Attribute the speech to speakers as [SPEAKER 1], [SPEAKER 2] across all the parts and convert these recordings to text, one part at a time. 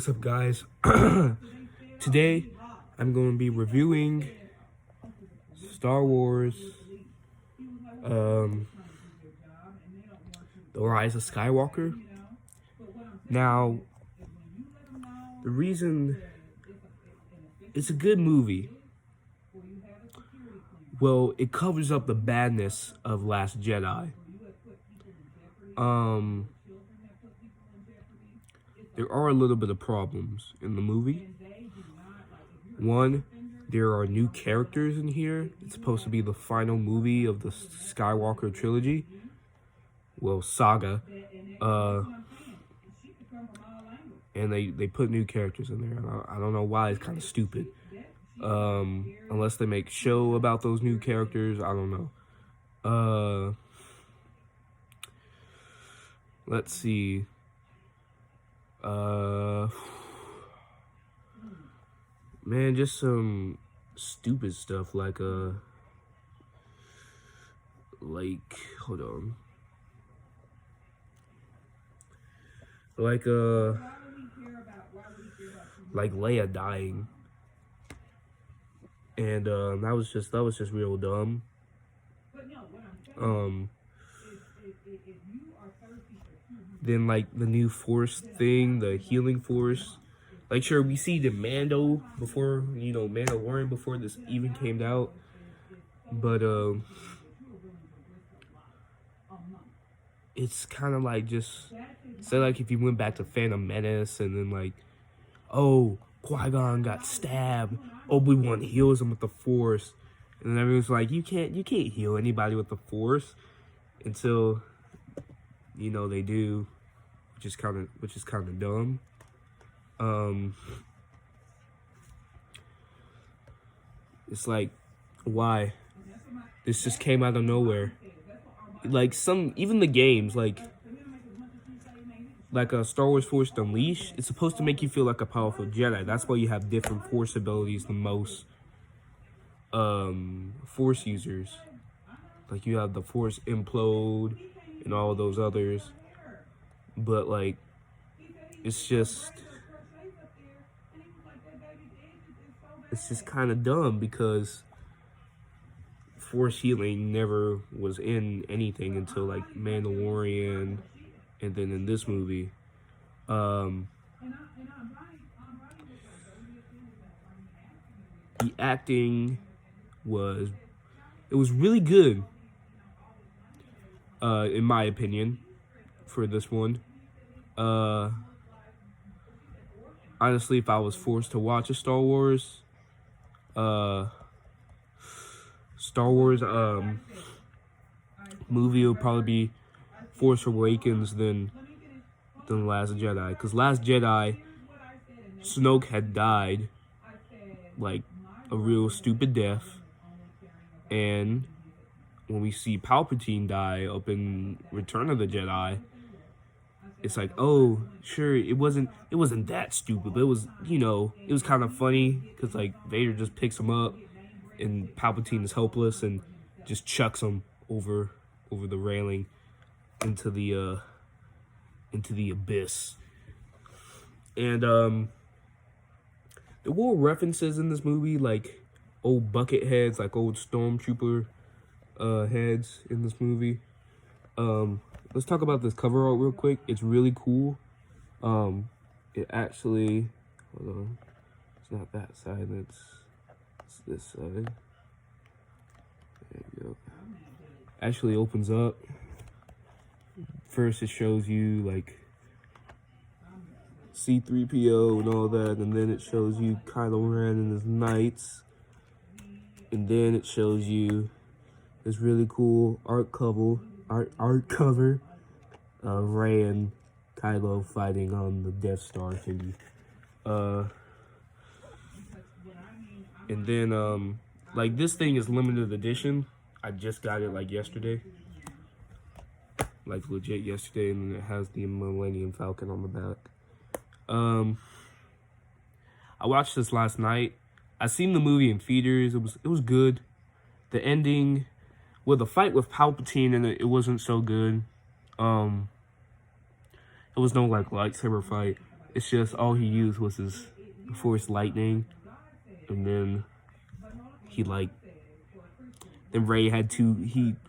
[SPEAKER 1] What's up, guys? Today I'm going to be reviewing Star Wars The Rise of Skywalker. Now, the reason it's a good movie, well, it covers up the badness of Last Jedi. There are a little bit of problems in the movie. One, there are new characters in here. It's supposed to be the final movie of the Skywalker trilogy. Well, saga. And they put new characters in there. I don't know why. It's kind of stupid. Unless they make show about those new characters, I don't know. Let's see. Man, just some stupid stuff like hold on. Like Leia dying. And that was just real dumb. Then like the new force thing, the healing force. Like, sure, we see the Mando before, Mandalorian before this even came out. But it's kind of like just say like if you went back to Phantom Menace and then like, oh, Qui-Gon got stabbed, Obi-Wan heals him with the Force, and then everyone's like, you can't heal anybody with the Force until they do, which is kind of dumb. It's like, why? This just came out of nowhere. Like even the games, like a Star Wars Force Unleashed, it's supposed to make you feel like a powerful Jedi. That's why you have different Force abilities than most Force users. Like you have the Force Implode and all of those others. But like, it's just kind of dumb because Force healing never was in anything until like Mandalorian, and then in this movie. The acting was really good, in my opinion, for this one. Honestly, if I was forced to watch a Star Wars movie, it would probably be Force Awakens than Last Jedi. Because Last Jedi, Snoke had died like a real stupid death, and when we see Palpatine die up in Return of the Jedi, it's like, oh, sure, it wasn't that stupid, but it was, it was kind of funny because like Vader just picks him up and Palpatine is helpless and just chucks him over the railing into the abyss. And there were references in this movie like old bucket heads, like old stormtrooper heads in this movie. Let's talk about this cover art real quick. It's really cool. It actually, hold on, it's not that side, it's this side. There you go. Actually opens up. First it shows you like C-3PO and all that, and then it shows you Kylo Ren and his knights, and then it shows you this really cool art cover of Rey and Kylo fighting on the Death Star thingy. And then like this thing is limited edition. I just got it like yesterday. Like legit yesterday, and it has the Millennium Falcon on the back. I watched this last night. I seen the movie in theaters. It was good. The ending, well, the fight with Palpatine in it wasn't so good. It was no like lightsaber fight. It's just all he used was his Force lightning, and then he like then Ray had two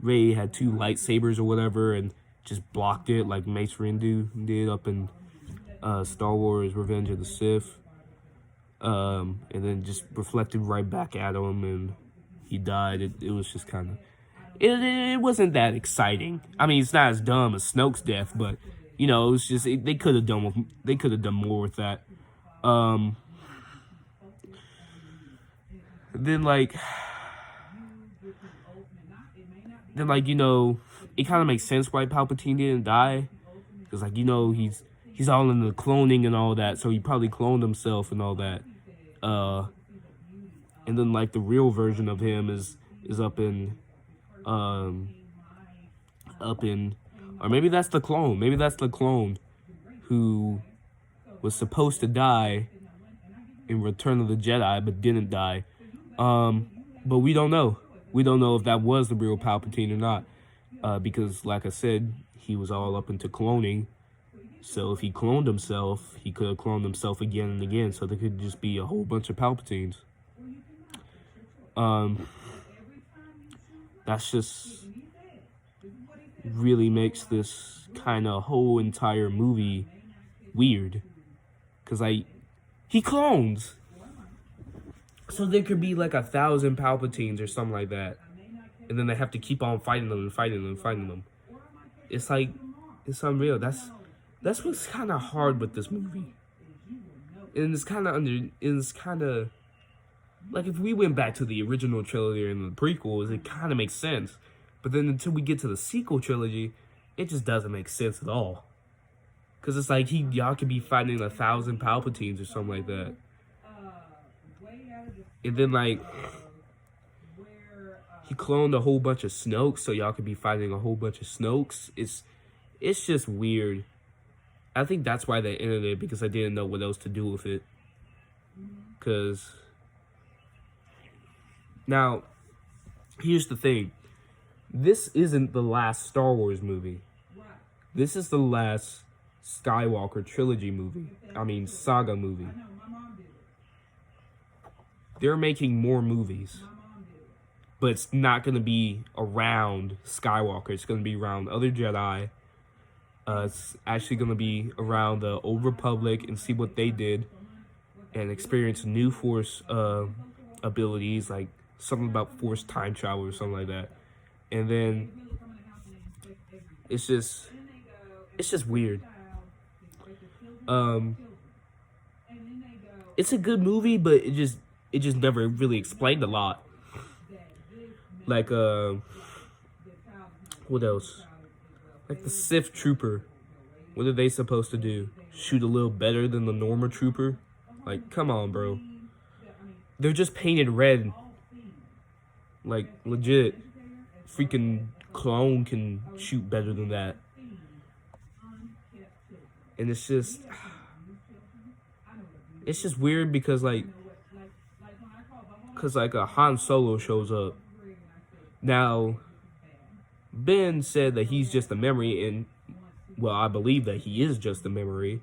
[SPEAKER 1] lightsabers or whatever, and just blocked it like Mace Windu did up in Star Wars: Revenge of the Sith, and then just reflected right back at him, and he died. It was just kind of it wasn't that exciting. I mean, it's not as dumb as Snoke's death, but you know, it was just they could have done more with that. Then like you know, it kind of makes sense why Palpatine didn't die, because like, you know, he's all in the cloning and all that, so he probably cloned himself and all that. And then like the real version of him is up in or maybe that's the clone. Maybe that's the clone who was supposed to die in Return of the Jedi but didn't die. But we don't know. We don't know if that was the real Palpatine or not. Because, like I said, he was all up into cloning. So if he cloned himself, he could have cloned himself again and again. So there could just be a whole bunch of Palpatines. That's just really makes this kind of whole entire movie weird. Because, like, he clones. So there could be like 1,000 Palpatines or something like that. And then they have to keep on fighting them. It's like, it's unreal. That's what's kind of hard with this movie. And it's kind of like, if we went back to the original trilogy and the prequels, it kind of makes sense. But then until we get to the sequel trilogy, it just doesn't make sense at all. Because it's like, y'all could be fighting 1,000 Palpatines or something like that. And then, like, he cloned a whole bunch of Snokes, so y'all could be fighting a whole bunch of Snokes. It's just weird. I think that's why they ended it, because I didn't know what else to do with it. Because, now, here's the thing. This isn't the last Star Wars movie. This is the last Skywalker trilogy movie. I mean, saga movie. They're making more movies. But it's not going to be around Skywalker. It's going to be around other Jedi. It's actually going to be around the Old Republic and see what they did. And experience new Force abilities, like something about Force time travel or something like that. And then it's just weird. It's a good movie, but it just never really explained a lot. Like what else? Like the Sith Trooper. What are they supposed to do? Shoot a little better than the normal Trooper? Like, come on, bro. They're just painted red. Like, legit. Freaking clone can shoot better than that. And it's just weird because, like, a Han Solo shows up. Now, Ben said that he's just a memory, and, well, I believe that he is just a memory.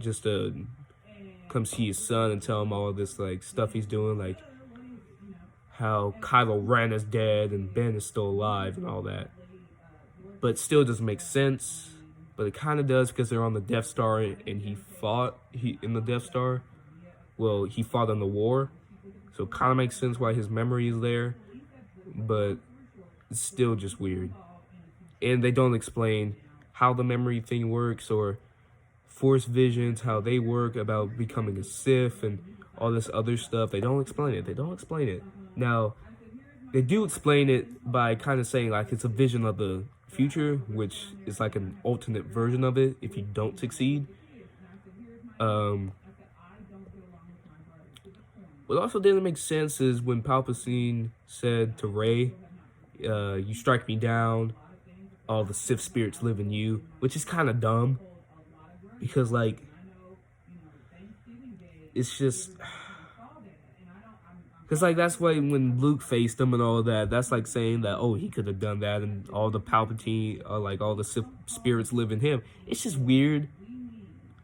[SPEAKER 1] Just to come see his son and tell him all of this, like, stuff he's doing, like how Kylo Ren is dead and Ben is still alive and all that. But it still doesn't make sense. But it kind of does, because they're on the Death Star and he fought in the Death Star. Well, he fought in the war. So it kind of makes sense why his memory is there. But it's still just weird. And they don't explain how the memory thing works, or Force visions, how they work, about becoming a Sith and all this other stuff. They don't explain it. Now, they do explain it by kind of saying, like, it's a vision of the future, which is like an alternate version of it if you don't succeed. What also didn't make sense is when Palpatine said to Rey, you strike me down, all the Sith spirits live in you, which is kind of dumb. Because, like, it's just, because, like, that's why when Luke faced him and all that, that's like saying that, oh, he could have done that, and all the Palpatine, like, all the Sith spirits live in him. It's just weird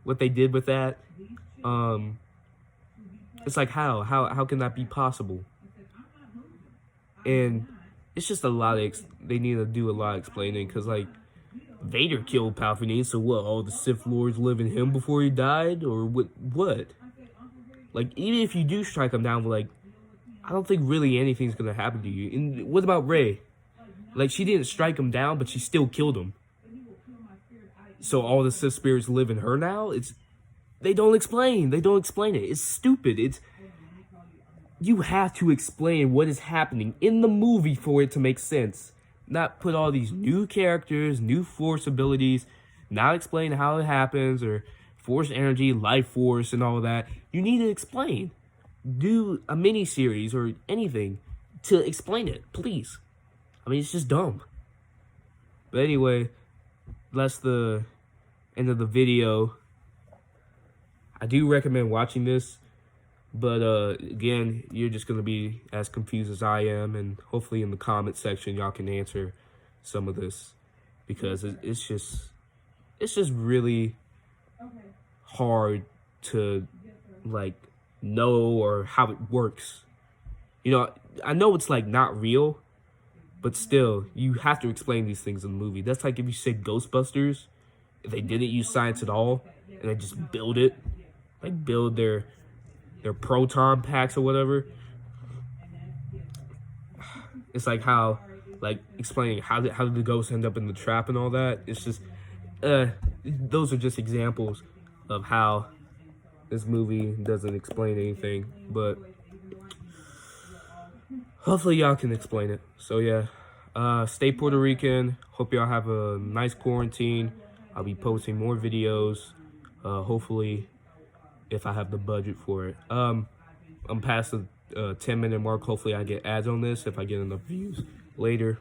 [SPEAKER 1] what they did with that. It's like, how can that be possible? And it's just a lot of they need to do a lot of explaining, because like Vader killed Palpatine, so what? All the Sith Lords live in him before he died, or what? Like, even if you do strike him down, like, I don't think really anything's gonna happen to you. And what about Rey? Like, she didn't strike him down, but she still killed him. So all the Sith spirits live in her now? They don't explain. They don't explain it. It's stupid. You have to explain what is happening in the movie for it to make sense. Not put all these new characters, new force abilities, not explain how it happens, or force energy, life force, and all that. You need to explain. Do a mini series or anything to explain it, please. I mean, it's just dumb. But anyway, that's the end of the video. I do recommend watching this, but again, you're just gonna be as confused as I am, and hopefully in the comment section y'all can answer some of this, because it's just really hard to like know or how it works. You know, I know it's like not real, but still, you have to explain these things in the movie. That's like if you say Ghostbusters, if they didn't use science at all, and they just build it, like build their proton packs or whatever. It's like how, like explaining how did the ghosts end up in the trap and all that. It's just, those are just examples of how this movie doesn't explain anything, but hopefully y'all can explain it. So yeah, stay Puerto Rican. Hope y'all have a nice quarantine. I'll be posting more videos, hopefully, if I have the budget for it. I'm past the 10-minute mark. Hopefully I get ads on this if I get enough views later.